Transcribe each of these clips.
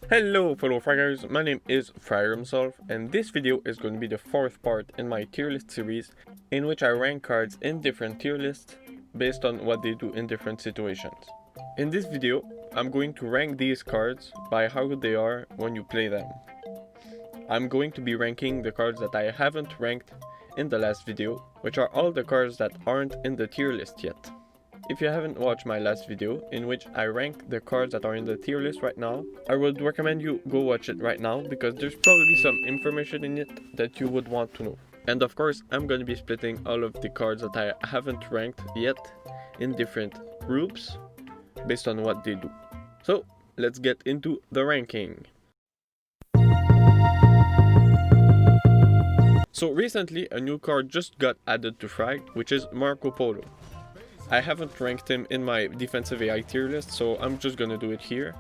Hello fellow fraggers, my name is Fragger himself, and this video is going to be the fourth part in my tier list series in which I rank cards in different tier lists based on what they do in different situations. In this video, I'm going to rank these cards by how good they are when you play them. I'm going to be ranking the cards that I haven't ranked in the last video, which are all the cards that aren't in the tier list yet. If you haven't watched my last video, in which I rank the cards that are in the tier list right now, I would recommend you go watch it right now because there's probably some information in it that you would want to know. And of course, I'm going to be splitting all of the cards that I haven't ranked yet in different groups based on what they do. So, let's get into the ranking. So recently, a new card just got added to Frag, which is Polo. I haven't ranked him in my defensive AI tier list, so I'm just gonna do it here.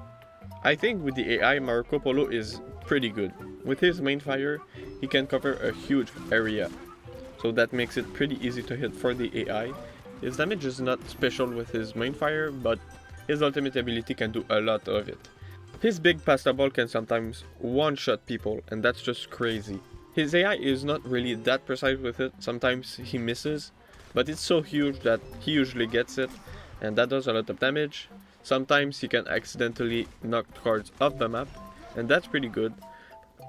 I think with the AI, Polo is pretty good. With his main fire, he can cover a huge area, so that makes it pretty easy to hit for the AI. His damage is not special with his main fire, but his ultimate ability can do a lot of it. His big pasta ball can sometimes one-shot people, and that's just crazy. His AI is not really that precise with it, sometimes he misses, but it's so huge that he usually gets it, and that does a lot of damage. Sometimes he can accidentally knock cards off the map, and that's pretty good.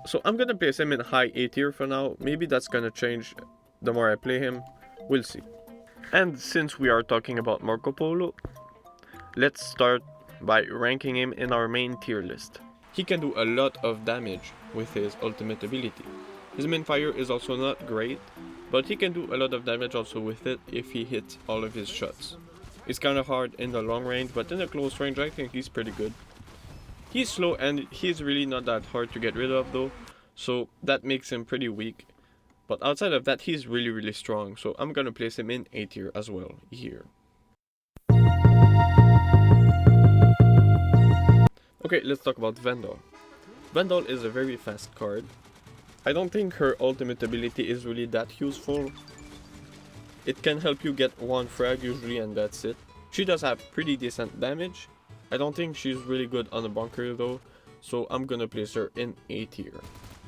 So I'm gonna place him in high A tier for now. Maybe that's gonna change the more I play him, we'll see. And since we are talking about Polo, let's start by ranking him in our main tier list. He can do a lot of damage with his ultimate ability. His main fire is also not great, but he can do a lot of damage also with it if he hits all of his shots. It's kinda hard in the long range, but in the close range I think he's pretty good. He's slow and he's really not that hard to get rid of though, so that makes him pretty weak. But outside of that, he's really strong, so I'm gonna place him in A tier as well here. Okay, let's talk about Vandal. Vandal is a very fast card. I don't think her ultimate ability is really that useful. It can help you get one frag usually and that's it. She does have pretty decent damage. I don't think she's really good on a bunker though, so I'm gonna place her in A tier.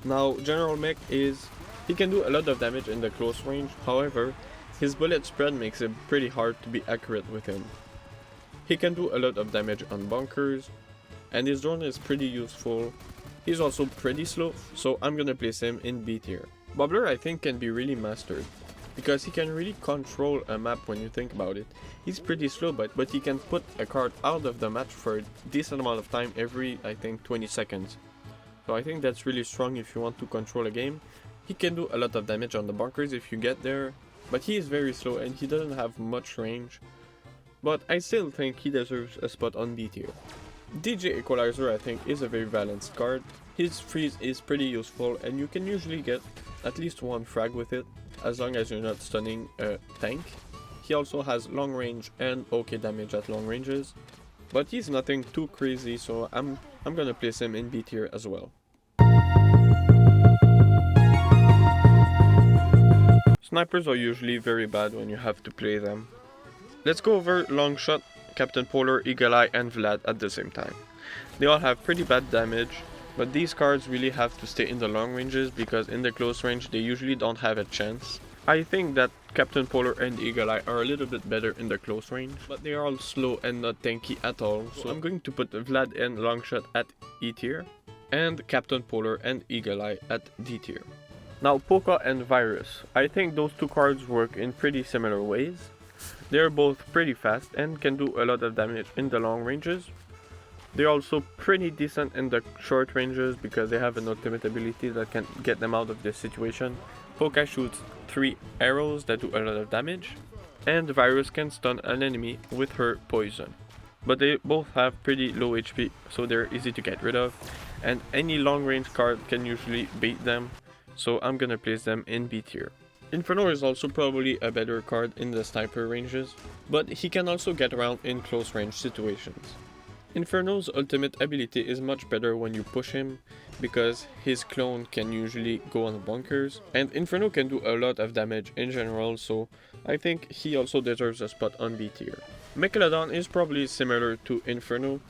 Now, General Mech he can do a lot of damage in the close range, however, his bullet spread makes it pretty hard to be accurate with him. He can do a lot of damage on bunkers, and his drone is pretty useful. He's also pretty slow, so I'm gonna place him in B tier. Bubbler I think can be really mastered, because he can really control a map when you think about it. He's pretty slow, but he can put a card out of the match for a decent amount of time every, I think, 20 seconds. So I think that's really strong if you want to control a game. He can do a lot of damage on the bunkers if you get there, but he is very slow and he doesn't have much range. But I still think he deserves a spot on B tier. DJ Equalizer I think is a very balanced card. His freeze is pretty useful and you can usually get at least one frag with it as long as you're not stunning a tank. He also has long range and okay damage at long ranges, but he's nothing too crazy, so I'm gonna place him in B tier as well. Snipers are usually very bad when you have to play them. Let's go over Longshot, Captain Polar, Eagle Eye and Vlad at the same time. They all have pretty bad damage, but these cards really have to stay in the long ranges because in the close range they usually don't have a chance. I think that Captain Polar and Eagle Eye are a little bit better in the close range, but they are all slow and not tanky at all, so I'm going to put Vlad and Longshot at E tier, and Captain Polar and Eagle Eye at D tier. Now Poca and Virus. I think those two cards work in pretty similar ways. They're both pretty fast and can do a lot of damage in the long ranges. They're also pretty decent in the short ranges because they have an ultimate ability that can get them out of this situation. Poca shoots 3 arrows that do a lot of damage, and Virus can stun an enemy with her poison. But they both have pretty low HP, so they're easy to get rid of, and any long range card can usually bait them, so I'm gonna place them in B tier. Inferno is also probably a better card in the sniper ranges, but he can also get around in close range situations. Inferno's ultimate ability is much better when you push him, because his clone can usually go on bunkers, and Inferno can do a lot of damage in general, so I think he also deserves a spot on B tier. Megalodon is probably similar to Inferno.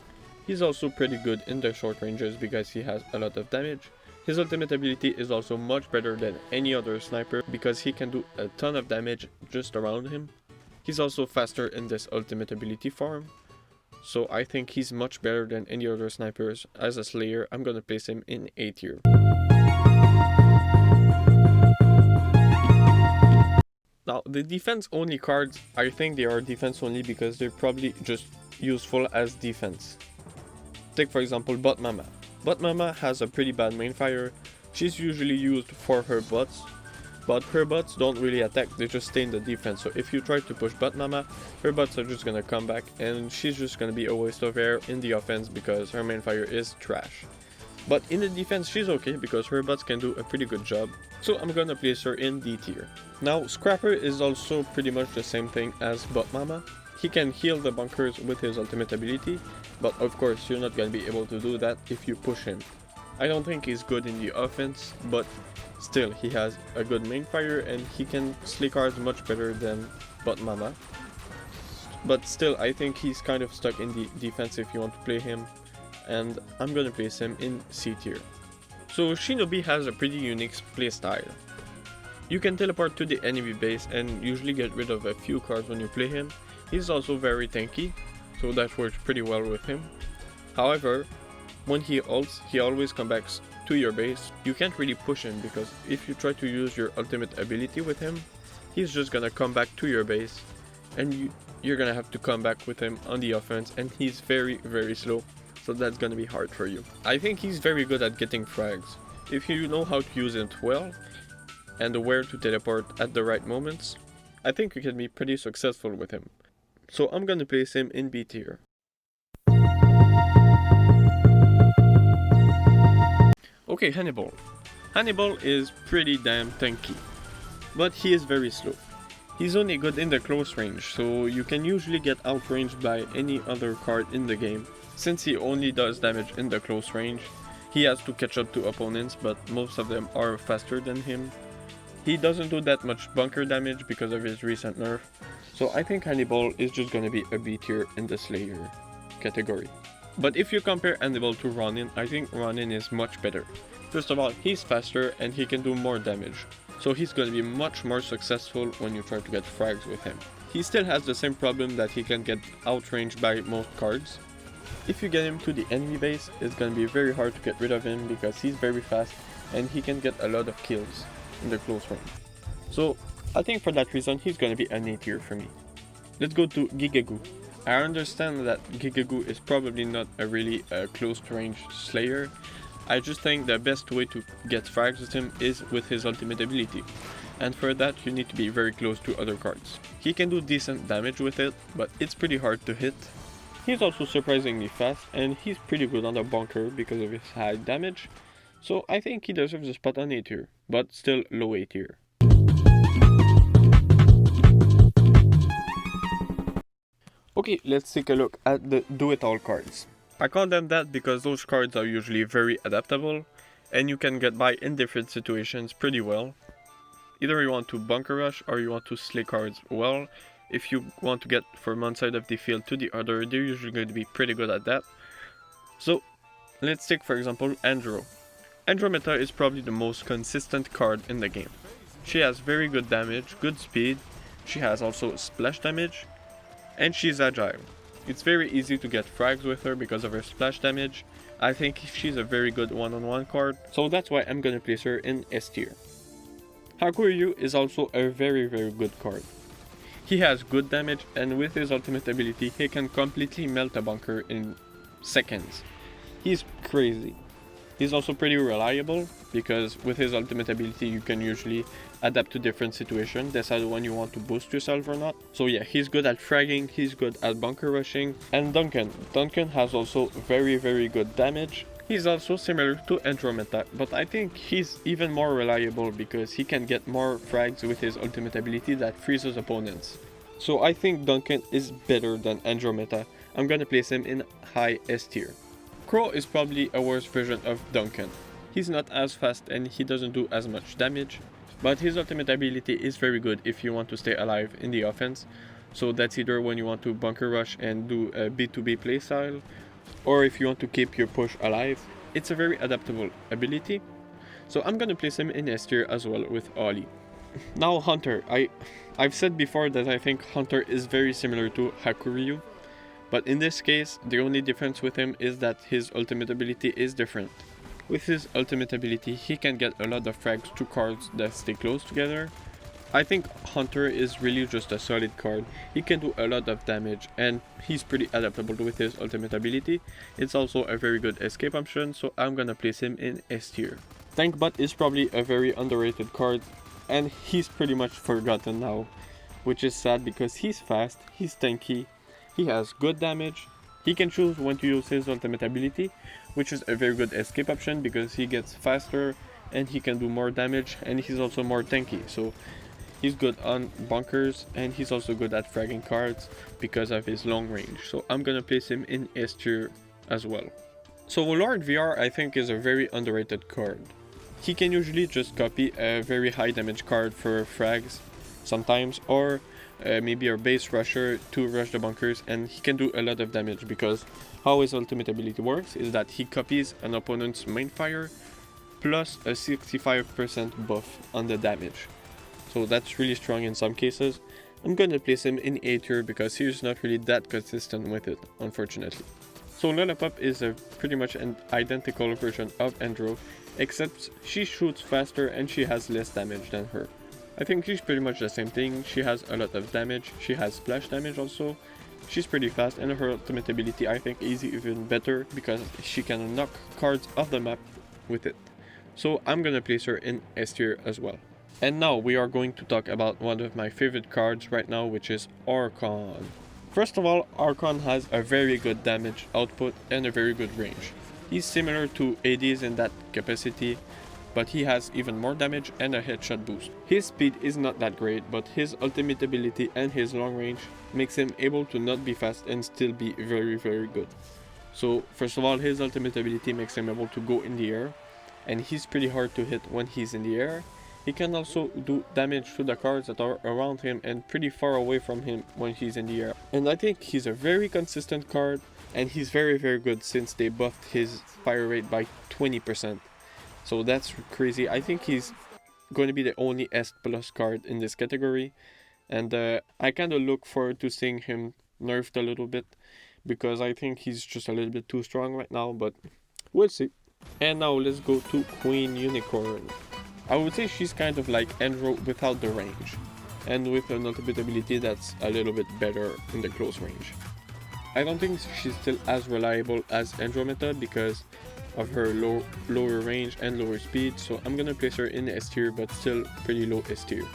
He's also pretty good in the short ranges because he has a lot of damage. His ultimate ability is also much better than any other sniper because he can do a ton of damage just around him. He's also faster in this ultimate ability form, so I think he's much better than any other snipers. As a Slayer, I'm gonna place him in A tier. Now, the defense only cards, I think they are defense only because they're probably just useful as defense. Take for example Bot Mama. Bot Mama has a pretty bad main fire. She's usually used for her bots, but her bots don't really attack, they just stay in the defense. So if you try to push Bot Mama, her bots are just gonna come back and she's just gonna be a waste of air in the offense because her main fire is trash. But in the defense she's okay because her bots can do a pretty good job, so I'm gonna place her in D tier. Now Scrapper is also pretty much the same thing as Bot Mama. He can heal the bunkers with his ultimate ability, but of course you're not gonna be able to do that if you push him. I don't think he's good in the offense, but still he has a good main fire and he can slay cards much better than Bot Mama. But still I think he's kind of stuck in the defense if you want to play him, and I'm gonna place him in C tier. So Shinobi has a pretty unique playstyle. You can teleport to the enemy base and usually get rid of a few cards when you play him. He's also very tanky, so that works pretty well with him. However, when he ults, he always comes back to your base. You can't really push him because if you try to use your ultimate ability with him, he's just gonna come back to your base and you're gonna have to come back with him on the offense, and he's very slow, so that's gonna be hard for you. I think he's very good at getting frags. If you know how to use it well and where to teleport at the right moments, I think you can be pretty successful with him. So I'm gonna place him in B tier. Okay, Hannibal. Hannibal is pretty damn tanky, but he is very slow. He's only good in the close range, so you can usually get outranged by any other card in the game. Since he only does damage in the close range, he has to catch up to opponents, but most of them are faster than him. He doesn't do that much bunker damage because of his recent nerf, so I think Hannibal is just gonna be a B tier in the Slayer category. But if you compare Hannibal to Ronin, I think Ronin is much better. First of all, he's faster and he can do more damage, so he's gonna be much more successful when you try to get frags with him. He still has the same problem that he can get outranged by most cards. If you get him to the enemy base, it's gonna be very hard to get rid of him because he's very fast and he can get a lot of kills in the close range. So I think for that reason he's gonna be an A tier for me. Let's go to Gigagoo. I understand that Gigagoo is probably not a really close range slayer. I just think the best way to get frags with him is with his ultimate ability, and for that you need to be very close to other cards. He can do decent damage with it, but it's pretty hard to hit. He's also surprisingly fast and he's pretty good on the bunker because of his high damage, so I think he deserves a spot on A tier, but still low A tier. Okay, let's take a look at the do-it-all cards. I call them that because those cards are usually very adaptable and you can get by in different situations pretty well. Either you want to bunker rush or you want to slay cards well. If you want to get from one side of the field to the other, they're usually going to be pretty good at that. So let's take for example Andro. Andromeda is probably the most consistent card in the game. She has very good damage, good speed, she has also splash damage, and she's agile. It's very easy to get frags with her because of her splash damage. I think she's a very good one-on-one card, so that's why I'm gonna place her in S tier. Hakuryu is also a very good card. He has good damage and with his ultimate ability he can completely melt a bunker in seconds. He's crazy. He's also pretty reliable because with his ultimate ability you can usually adapt to different situations, decide when you want to boost yourself or not. So yeah, he's good at fragging, he's good at bunker rushing. And Duncan has also very good damage. He's also similar to Andromeda, but I think he's even more reliable because he can get more frags with his ultimate ability that freezes opponents. So I think Duncan is better than Andromeda. I'm gonna place him in high S tier. Crow is probably a worse version of Duncan. He's not as fast and he doesn't do as much damage, but his ultimate ability is very good if you want to stay alive in the offense. So that's either when you want to bunker rush and do a B2B playstyle, or if you want to keep your push alive. It's a very adaptable ability, so I'm gonna place him in S tier as well with Ollie. Now Hunter, I've said before that I think Hunter is very similar to Hakuryu, but in this case the only difference with him is that his ultimate ability is different. With his ultimate ability he can get a lot of frags to cards that stay close together. I think Hunter is really just a solid card. He can do a lot of damage and he's pretty adaptable with his ultimate ability. It's also a very good escape option, so I'm gonna place him in S tier. Tank Bot is probably a very underrated card and he's pretty much forgotten now, which is sad because he's fast, he's tanky, he has good damage, he can choose when to use his ultimate ability, which is a very good escape option because he gets faster and he can do more damage, and he's also more tanky, so he's good on bunkers and he's also good at fragging cards because of his long range. So I'm gonna place him in S tier as well. So Lord VR I think is a very underrated card. He can usually just copy a very high damage card for frags sometimes, or maybe a base rusher to rush the bunkers, and he can do a lot of damage because how his ultimate ability works is that he copies an opponent's main fire plus a 65% buff on the damage. So that's really strong in some cases. I'm gonna place him in A tier because he's not really that consistent with it, unfortunately. So Lollipop is a pretty much an identical version of Andro, except she shoots faster and she has less damage than her. I think she's pretty much the same thing. She has a lot of damage, she has splash damage also. She's pretty fast, and her ultimate ability I think is even better because she can knock cards off the map with it. So I'm gonna place her in S tier as well. And now we are going to talk about one of my favorite cards right now, which is Archon. First of all, Archon has a very good damage output and a very good range. He's similar to ADs in that capacity, but he has even more damage and a headshot boost. His speed is not that great, but his ultimate ability and his long range makes him able to not be fast and still be very good. So first of all, his ultimate ability makes him able to go in the air, and he's pretty hard to hit when he's in the air. He can also do damage to the cards that are around him and pretty far away from him when he's in the air. And I think he's a very consistent card, and he's very good since they buffed his fire rate by 20%. So that's crazy. I think he's going to be the only S plus card in this category, and I kind of look forward to seeing him nerfed a little bit because I think he's just a little bit too strong right now, but we'll see. And now let's go to Queen Unicorn. I would say she's kind of like Andro without the range, and with an ultimate ability that's a little bit better in the close range. I don't think she's still as reliable as Andromeda because of her lower range and lower speed, so I'm gonna place her in S tier, but still pretty low S tier.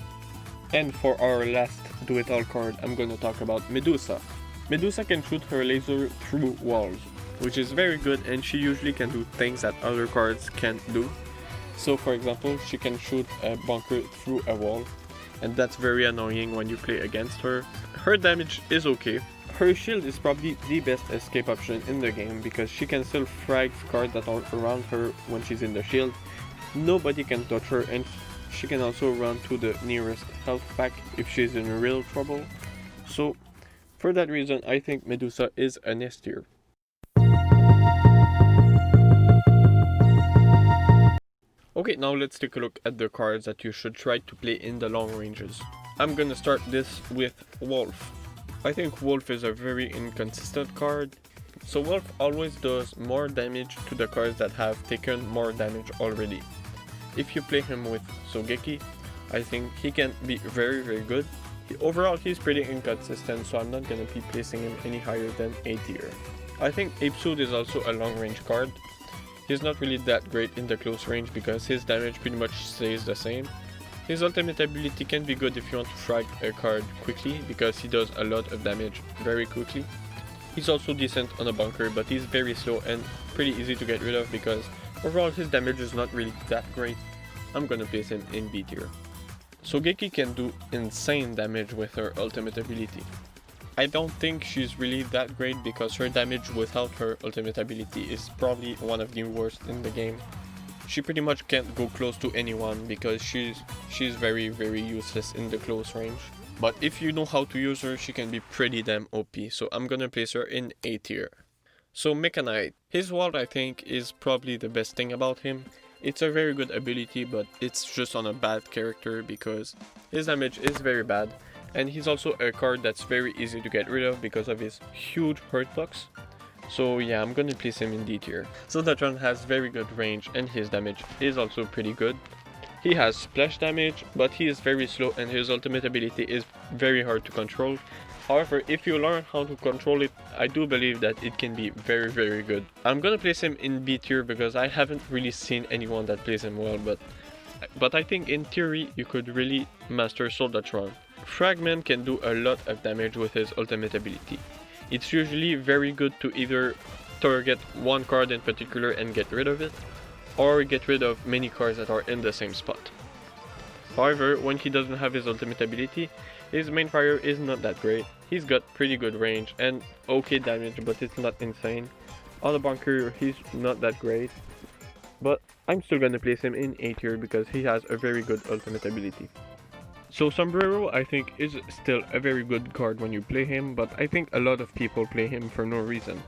And for our last do-it-all card, I'm gonna talk about Medusa. Medusa can shoot her laser through walls, which is very good, and she usually can do things that other cards can't do. So for example, she can shoot a bunker through a wall, and that's very annoying when you play against her. Her damage is okay. Her shield is probably the best escape option in the game because she can still frag cards that are around her when she's in the shield. Nobody can touch her, and she can also run to the nearest health pack if she's in real trouble. So for that reason, I think Medusa is an S tier. Okay, now let's take a look at the cards that you should try to play in the long ranges. I'm gonna start this with Wolf. I think Wolf is a very inconsistent card. So Wolf always does more damage to the cards that have taken more damage already. If you play him with Sogeki, I think he can be very good. Overall, he's pretty inconsistent, so I'm not gonna be placing him any higher than A tier. I think Apesud is also a long range card. He's not really that great in the close range because his damage pretty much stays the same. His ultimate ability can be good if you want to frag a card quickly because he does a lot of damage very quickly. He's also decent on a bunker, but he's very slow and pretty easy to get rid of because overall his damage is not really that great. I'm gonna place him in B tier. Sogeki can do insane damage with her ultimate ability. I don't think she's really that great because her damage without her ultimate ability is probably one of the worst in the game. She pretty much can't go close to anyone because she's very useless in the close range. But if you know how to use her, she can be pretty damn OP, so I'm gonna place her in A tier. So Mechanite, his wall I think is probably the best thing about him. It's a very good ability, but it's just on a bad character because his damage is very bad, and he's also a card that's very easy to get rid of because of his huge hurt box. So yeah, I'm gonna place him in D tier. Soldatron has very good range and his damage is also pretty good. He has splash damage, but he is very slow and his ultimate ability is very hard to control. However, if you learn how to control it, I do believe that it can be very good. I'm gonna place him in B tier because I haven't really seen anyone that plays him well, but I think in theory you could really master Soldatron. Fragment can do a lot of damage with his ultimate ability. It's usually very good to either target one card in particular and get rid of it, or get rid of many cards that are in the same spot. However, when he doesn't have his ultimate ability, his main fire is not that great. He's got pretty good range and okay damage, but it's not insane. On the bunker, he's not that great, but I'm still gonna place him in A tier because he has a very good ultimate ability. So Sombrero I think is still a very good card when you play him, but I think a lot of people play him for no reason.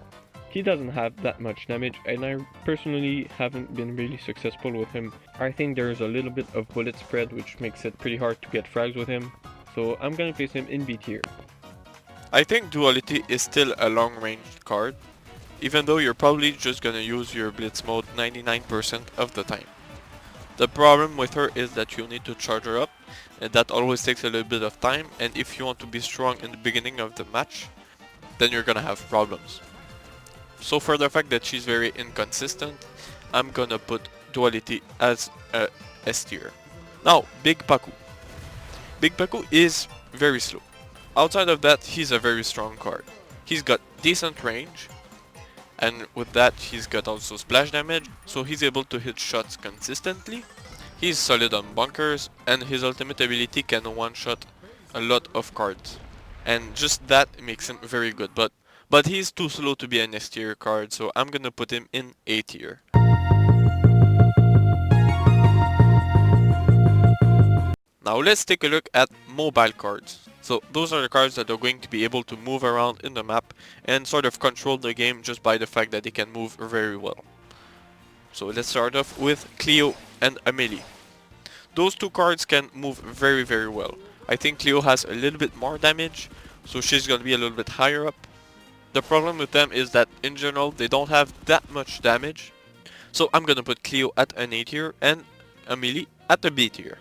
He doesn't have that much damage and I personally haven't been really successful with him. I think there's a little bit of bullet spread which makes it pretty hard to get frags with him, so I'm gonna place him in B tier. I think Duality is still a long range card, even though you're probably just gonna use your Blitz mode 99% of the time. The problem with her is that you need to charge her up, and that always takes a little bit of time, and if you want to be strong in the beginning of the match, then you're gonna have problems. So for the fact that she's very inconsistent, I'm gonna put Duality as a S tier. Now, Big Paku. Big Paku is very slow. Outside of that, he's a very strong card. He's got decent range, and with that he's got also splash damage, so he's able to hit shots consistently. He's solid on bunkers, and his ultimate ability can one-shot a lot of cards. And just that makes him very good, but he's too slow to be an S tier card, so I'm gonna put him in A tier. Now let's take a look at mobile cards. So those are the cards that are going to be able to move around in the map and sort of control the game just by the fact that they can move very well. So let's start off with Cleo and Amelie. Those two cards can move very well. I think Cleo has a little bit more damage, so she's gonna be a little bit higher up. The problem with them is that in general they don't have that much damage, so I'm gonna put Cleo at an A tier and Amelie at a B tier.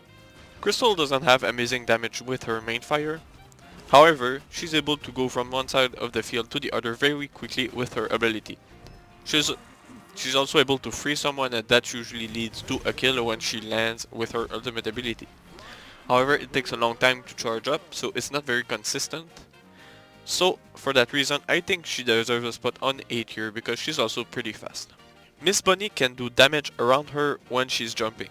Crystal doesn't have amazing damage with her main fire. However, she's able to go from one side of the field to the other very quickly with her ability. She's also able to free someone, and that usually leads to a kill when she lands with her ultimate ability. However, it takes a long time to charge up, so it's not very consistent. So for that reason, I think she deserves a spot on A tier because she's also pretty fast. Miss Bunny can do damage around her when she's jumping.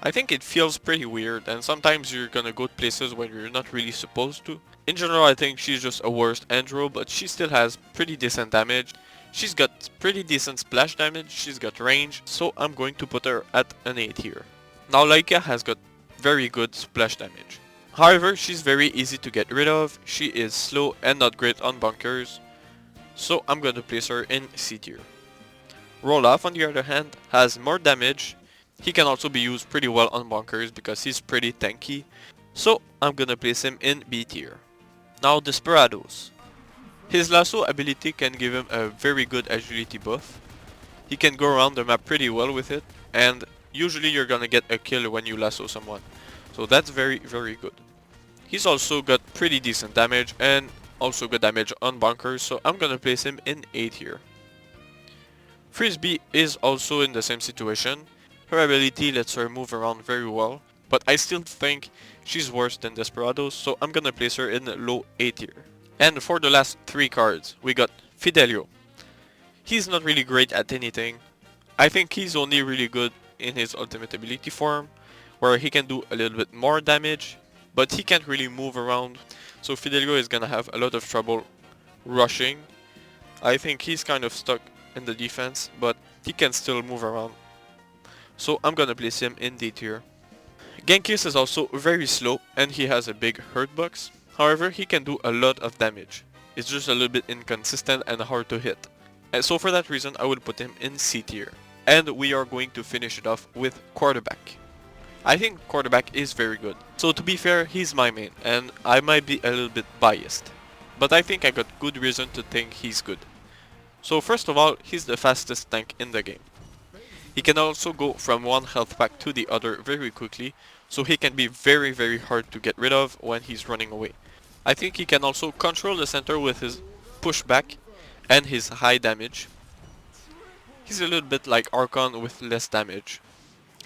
I think it feels pretty weird, and sometimes you're gonna go to places where you're not really supposed to. In general, I think she's just a worse Andro, but she still has pretty decent damage. She's got pretty decent splash damage, she's got range, so I'm going to put her at an A tier. Now Laika has got very good splash damage. However, she's very easy to get rid of, she is slow and not great on bunkers, so I'm going to place her in C tier. Roloff, on the other hand, has more damage. He can also be used pretty well on bunkers because he's pretty tanky, so I'm gonna place him in B tier. Now Desperados. His lasso ability can give him a very good agility buff. He can go around the map pretty well with it, and usually you're gonna get a kill when you lasso someone, so that's very good. He's also got pretty decent damage and also good damage on bunkers, so I'm gonna place him in A tier. Frisbee is also in the same situation. Her ability lets her move around very well, but I still think she's worse than Desperados, so I'm gonna place her in low A tier. And for the last three cards, we got Fidelio. He's not really great at anything. I think he's only really good in his ultimate ability form, where he can do a little bit more damage, but he can't really move around, so Fidelio is gonna have a lot of trouble rushing. I think he's kind of stuck in the defense, but he can still move around, so I'm gonna place him in D tier. Genkius is also very slow and he has a big hurt box. However, he can do a lot of damage. It's just a little bit inconsistent and hard to hit. And so for that reason, I will put him in C tier. And we are going to finish it off with quarterback. I think quarterback is very good. So to be fair, he's my main, and I might be a little bit biased. But I think I got good reason to think he's good. So first of all, he's the fastest tank in the game. He can also go from one health pack to the other very quickly, so he can be very hard to get rid of when he's running away. I think he can also control the center with his pushback and his high damage. He's a little bit like Archon with less damage.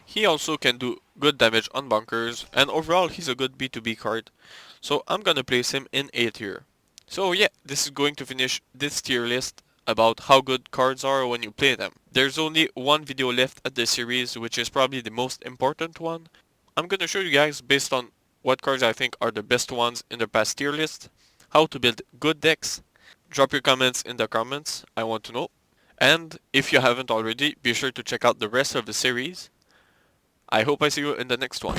He also can do good damage on bunkers, and overall he's a good B2B card. So I'm gonna place him in A tier. So yeah, this is going to finish this tier list about how good cards are when you play them. There's only one video left at the series, which is probably the most important one. I'm gonna show you guys based on what cards I think are the best ones in the past tier list, how to build good decks. Drop your comments in the comments, I want to know. And if you haven't already, be sure to check out the rest of the series. I hope I see you in the next one.